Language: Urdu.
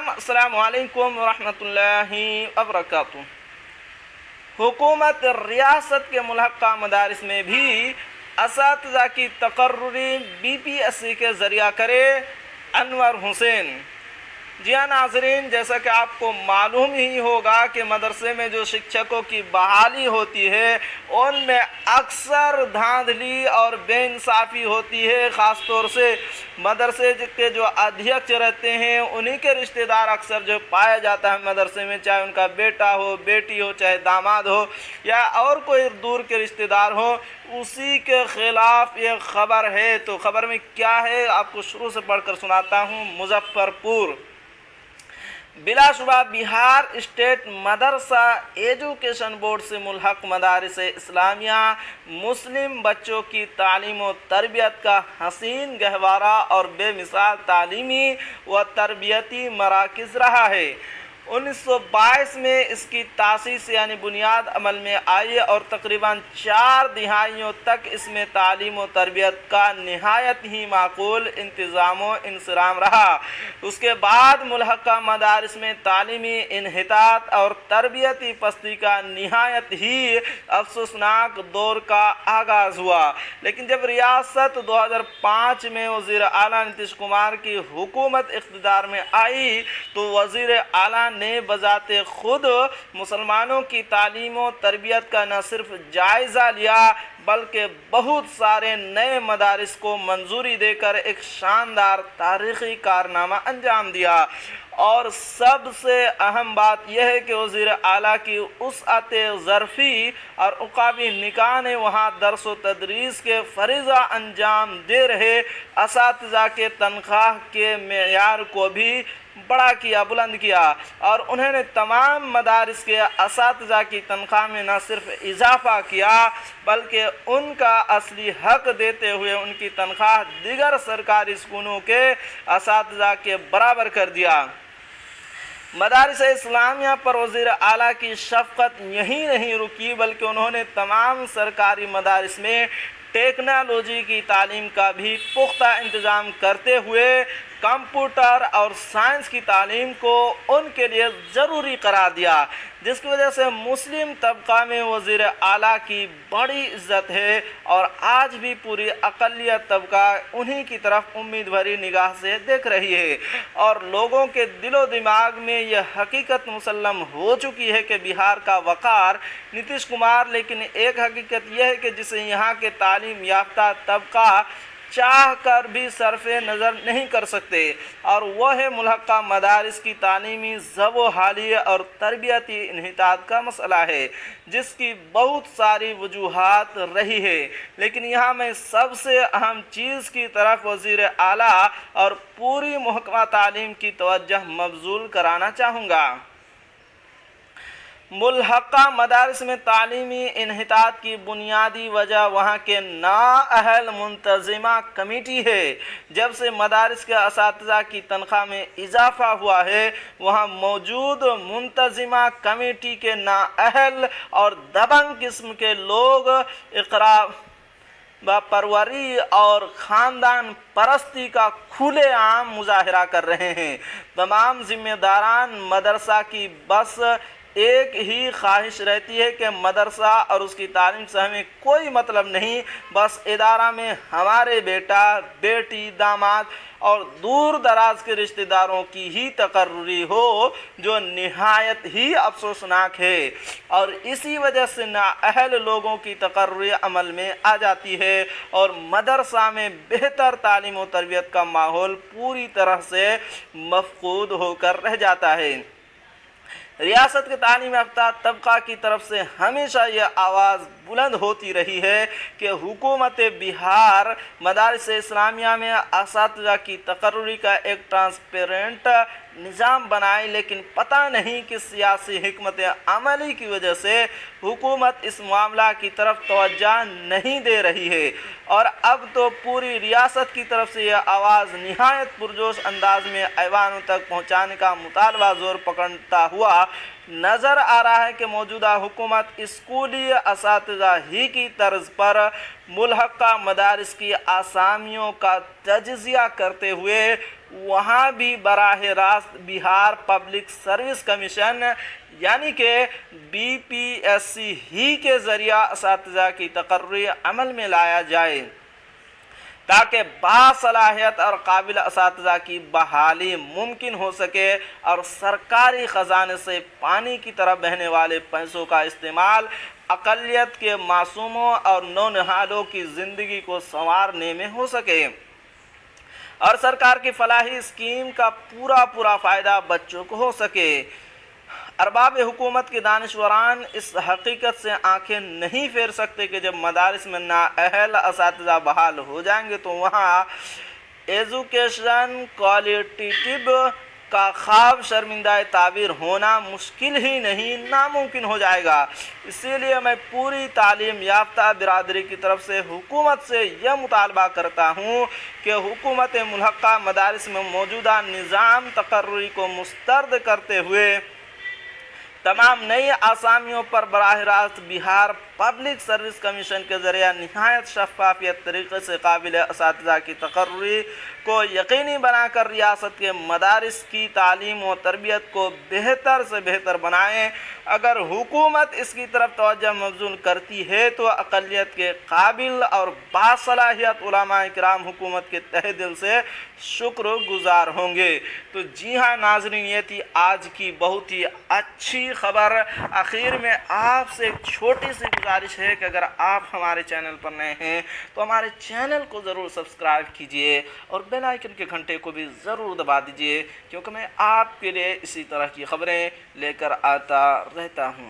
کرام، السلام علیکم ورحمۃ اللہ وبرکاتہ۔ حکومت ریاست کے ملحقہ مدارس میں بھی اساتذہ کی تقرری BPSC کے ذریعہ کرے۔ انور حسین۔ جی ہاں ناظرین، جیسا کہ آپ کو معلوم ہی ہوگا کہ مدرسے میں جو شکشکوں کی بحالی ہوتی ہے ان میں اکثر دھاندلی اور بے انصافی ہوتی ہے۔ خاص طور سے مدرسے کے جو ادھیکش رہتے ہیں انہی کے رشتہ دار اکثر جو پایا جاتا ہے مدرسے میں، چاہے ان کا بیٹا ہو، بیٹی ہو، چاہے داماد ہو یا اور کوئی دور کے رشتہ دار ہو، اسی کے خلاف یہ خبر ہے۔ تو خبر میں کیا ہے آپ کو شروع سے پڑھ کر سناتا ہوں۔ مظفر پور۔ بلا شبہ بہار اسٹیٹ مدرسہ ایجوکیشن بورڈ سے ملحق مدارس اسلامیہ مسلم بچوں کی تعلیم و تربیت کا حسین گہوارہ اور بے مثال تعلیمی و تربیتی مراکز رہا ہے۔ 1922 میں اس کی تاسیس یعنی بنیاد عمل میں آئی اور تقریباً 4 دہائیوں تک اس میں تعلیم و تربیت کا نہایت ہی معقول انتظام و انصرام رہا۔ اس کے بعد ملحقہ مدارس میں تعلیمی انحطاط اور تربیتی پستی کا نہایت ہی افسوسناک دور کا آغاز ہوا، لیکن جب ریاست 2005 میں وزیر اعلیٰ نتیش کمار کی حکومت اقتدار میں آئی تو وزیر اعلیٰ نے بذات خود مسلمانوں کی تعلیم و تربیت کا نہ صرف جائزہ لیا بلکہ بہت سارے نئے مدارس کو منظوری دے کر ایک شاندار تاریخی کارنامہ انجام دیا۔ اور سب سے اہم بات یہ ہے کہ وزیر اعلیٰ کی وسعت ظرفی اور عقابی نگاہ نے وہاں درس و تدریس کے فریضہ انجام دے رہے اساتذہ کے تنخواہ کے معیار کو بھی بڑا کیا، بلند کیا، اور انہوں نے تمام مدارس کے اساتذہ کی تنخواہ میں نہ صرف اضافہ کیا بلکہ ان کا اصلی حق دیتے ہوئے ان کی تنخواہ دیگر سرکاری اسکولوں کے اساتذہ کے برابر کر دیا۔ مدارس اسلامیہ پر وزیر اعلیٰ کی شفقت یہی نہیں رکی بلکہ انہوں نے تمام سرکاری مدارس میں ٹیکنالوجی کی تعلیم کا بھی پختہ انتظام کرتے ہوئے کمپیوٹر اور سائنس کی تعلیم کو ان کے لیے ضروری قرار دیا، جس کی وجہ سے مسلم طبقہ میں وزیر اعلیٰ کی بڑی عزت ہے اور آج بھی پوری اقلیت طبقہ انہی کی طرف امید بھری نگاہ سے دیکھ رہی ہے، اور لوگوں کے دل و دماغ میں یہ حقیقت مسلم ہو چکی ہے کہ بہار کا وقار نتیش کمار، لیکن ایک حقیقت یہ ہے کہ جسے یہاں کے تعلیم یافتہ طبقہ چاہ کر بھی صرف نظر نہیں کر سکتے، اور وہ ہے ملحقہ مدارس کی تعلیمی ضب و حالی اور تربیتی انحطاط کا مسئلہ ہے، جس کی بہت ساری وجوہات رہی ہے، لیکن یہاں میں سب سے اہم چیز کی طرف وزیر اعلیٰ اور پوری محکمہ تعلیم کی توجہ مبذول کرانا چاہوں گا۔ ملحقہ مدارس میں تعلیمی انحطاط کی بنیادی وجہ وہاں کے نااہل منتظمہ کمیٹی ہے۔ جب سے مدارس کے اساتذہ کی تنخواہ میں اضافہ ہوا ہے، وہاں موجود منتظمہ کمیٹی کے نااہل اور دبنگ قسم کے لوگ اقرا پروری اور خاندان پرستی کا کھلے عام مظاہرہ کر رہے ہیں۔ تمام ذمہ داران مدرسہ کی بس ایک ہی خواہش رہتی ہے کہ مدرسہ اور اس کی تعلیم سے ہمیں کوئی مطلب نہیں، بس ادارہ میں ہمارے بیٹا، بیٹی، داماد اور دور دراز کے رشتہ داروں کی ہی تقرری ہو، جو نہایت ہی افسوسناک ہے، اور اسی وجہ سے نااہل لوگوں کی تقرری عمل میں آ جاتی ہے اور مدرسہ میں بہتر تعلیم و تربیت کا ماحول پوری طرح سے مفقود ہو کر رہ جاتا ہے۔ ریاست کے تعلیم یافتہ طبقہ کی طرف سے ہمیشہ یہ آواز بلند ہوتی رہی ہے کہ حکومت بہار مدارس اسلامیہ میں اساتذہ کی تقرری کا ایک ٹرانسپیرنٹ نظام بنائے، لیکن پتہ نہیں کہ سیاسی حکمت عملی کی وجہ سے حکومت اس معاملہ کی طرف توجہ نہیں دے رہی ہے، اور اب تو پوری ریاست کی طرف سے یہ آواز نہایت پرجوش انداز میں ایوانوں تک پہنچانے کا مطالبہ زور پکڑتا ہوا نظر آ رہا ہے کہ موجودہ حکومت اسکولی اساتذہ ہی کی طرز پر ملحقہ مدارس کی اسامیوں کا تجزیہ کرتے ہوئے وہاں بھی براہ راست بہار پبلک سروس کمیشن یعنی کہ BPSC ہی کے ذریعہ اساتذہ کی تقرری عمل میں لایا جائے تاکہ باصلاحیت اور قابل اساتذہ کی بحالی ممکن ہو سکے اور سرکاری خزانے سے پانی کی طرح بہنے والے پیسوں کا استعمال اقلیت کے معصوموں اور نونہالوں کی زندگی کو سنوارنے میں ہو سکے اور سرکار کی فلاحی اسکیم کا پورا فائدہ بچوں کو ہو سکے۔ ارباب حکومت کے دانشوران اس حقیقت سے آنکھیں نہیں پھیر سکتے کہ جب مدارس میں نااہل اساتذہ بحال ہو جائیں گے تو وہاں ایجوکیشن کوالٹیٹیو کا خواب شرمندہ تعبیر ہونا مشکل ہی نہیں ناممکن ہو جائے گا۔ اسی لیے میں پوری تعلیم یافتہ برادری کی طرف سے حکومت سے یہ مطالبہ کرتا ہوں کہ حکومت ملحقہ مدارس میں موجودہ نظام تقرری کو مسترد کرتے ہوئے تمام نئی آسامیوں پر براہ راست بہار پبلک سروس کمیشن کے ذریعہ نہایت شفافیت طریقے سے قابل اساتذہ کی تقرری کو یقینی بنا کر ریاست کے مدارس کی تعلیم و تربیت کو بہتر سے بہتر بنائیں۔ اگر حکومت اس کی طرف توجہ مبذول کرتی ہے تو اقلیت کے قابل اور باصلاحیت علماء کرام حکومت کے تہہ دل سے شکر گزار ہوں گے۔ تو جی ہاں ناظرین، یہ تھی آج کی بہت ہی اچھی خبر۔ آخر میں آپ سے ایک چھوٹی سی گزارش ہے کہ اگر آپ ہمارے چینل پر نئے ہیں تو ہمارے چینل کو ضرور سبسکرائب کیجئے اور بیل آئیکن کے گھنٹے کو بھی ضرور دبا دیجئے، کیونکہ میں آپ کے لیے اسی طرح کی خبریں لے کر آتا رہتا ہوں۔